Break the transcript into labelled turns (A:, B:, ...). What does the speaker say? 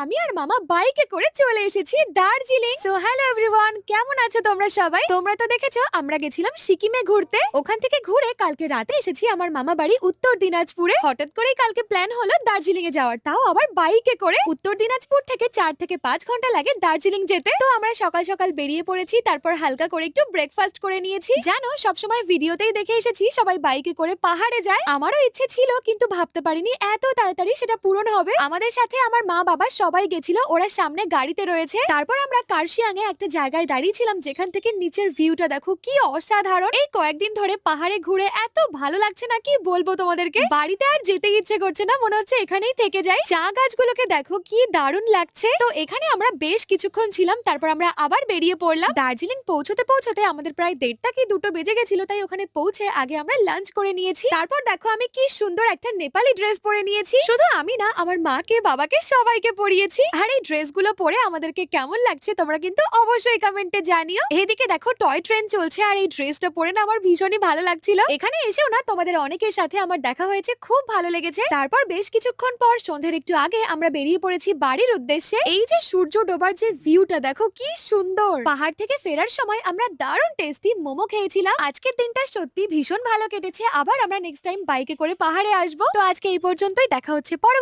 A: আমি আর মামা বাইকে করে চলে এসেছি দার্জিলিং। সো হ্যালো এভরিওয়ান, কেমন আছো তোমরা সবাই? তোমরা তো দেখেছো আমরা গেছিলাম সিকিমে ঘুরতে। ওখান থেকে ঘুরে কালকে রাতে এসেছি আমার মামা বাড়ি উত্তর দিনাজপুরে। হঠাৎ করেই কালকে প্ল্যান হলো দার্জিলিং এ যাওয়ার, তাও আবার বাইকে করে। উত্তর দিনাজপুর থেকে 4 থেকে 5 ঘন্টা লাগে দার্জিলিং যেতে। তো আমরা সকাল সকাল বেরিয়ে পড়েছি, তারপর হালকা করে একটু ব্রেকফাস্ট করে নিয়েছি। জানো, সবসময় ভিডিওতেই দেখে এসেছি সবাই বাইকে করে পাহাড়ে যায়। আমারও ইচ্ছে ছিল, কিন্তু ভাবতে পারিনি এত তাড়াতাড়ি সেটা পূরণ হবে। আমাদের সাথে আমার মা বাবা সবাই গেছিল, ওরা সামনে গাড়িতে রয়েছে। তারপর আমরা কার্শিয়াং এ একটা জায়গায় দাঁড়িয়েছিলাম, যেখান থেকে নিচের ভিউটা দেখো কি অসাধারণ। এই কয়েকদিন ধরে পাহাড়ে ঘুরে এত ভালো লাগছে না, কি বলবো তোমাদেরকে। বাড়িতে আর যেতে ইচ্ছে করছে না, মনে হচ্ছে এখানেই থেকে যাই। চা গাছগুলোকে দেখো কি দারুণ লাগছে। তো এখানে আমরা বেশ কিছুক্ষণ ছিলাম, তারপর আমরা আবার বেরিয়ে পড়লাম। দার্জিলিং পৌঁছতে পৌঁছতে আমাদের প্রায় 1:30 কি 2টো বেজে গেছিল, তাই ওখানে পৌঁছে আগে আমরা লাঞ্চ করে নিয়েছি। তারপর দেখো আমি কি সুন্দর একটা নেপালি ড্রেস পরে নিয়েছি। শুধু আমি না, আমার মাকে বাবাকে সবাইকে পরিয়েছি। আর এই ড্রেসগুলো পরে আমাদেরকে কেমন লাগছে তোমরা কিন্তু অবশ্যই কমেন্টে জানিও। এদিকে দেখো টয় ট্রেন চলছে, আর এই ড্রেসটা পরে না আমার ভীষণই ভালো লাগছিল। এখানে এসেও না তোমাদের অনেকের সাথে আমার দেখা হয়েছে, খুব ভালো লেগেছে। তারপর বেশ কিছুক্ষণ পর সন্ধ্যের একটু আগে আমরা বেরিয়ে পড়েছি বাড়ির উদ্দেশ্যে। এই যে সূর্য ডোবার যে ভিউটা দেখো কি সুন্দর। পাহাড় থেকে ফেরার সময় আমরা দারুণ টেস্টি মোমো খেয়েছিলাম। আজকের দিনটা সত্যি ভীষণ ভালো কেটেছে। আবার আমরা নেক্সট টাইম বাইকে করে পাহাড়ে আসবো। তো আজকে এই পর্যন্তই, দেখা হচ্ছে পরবর্তী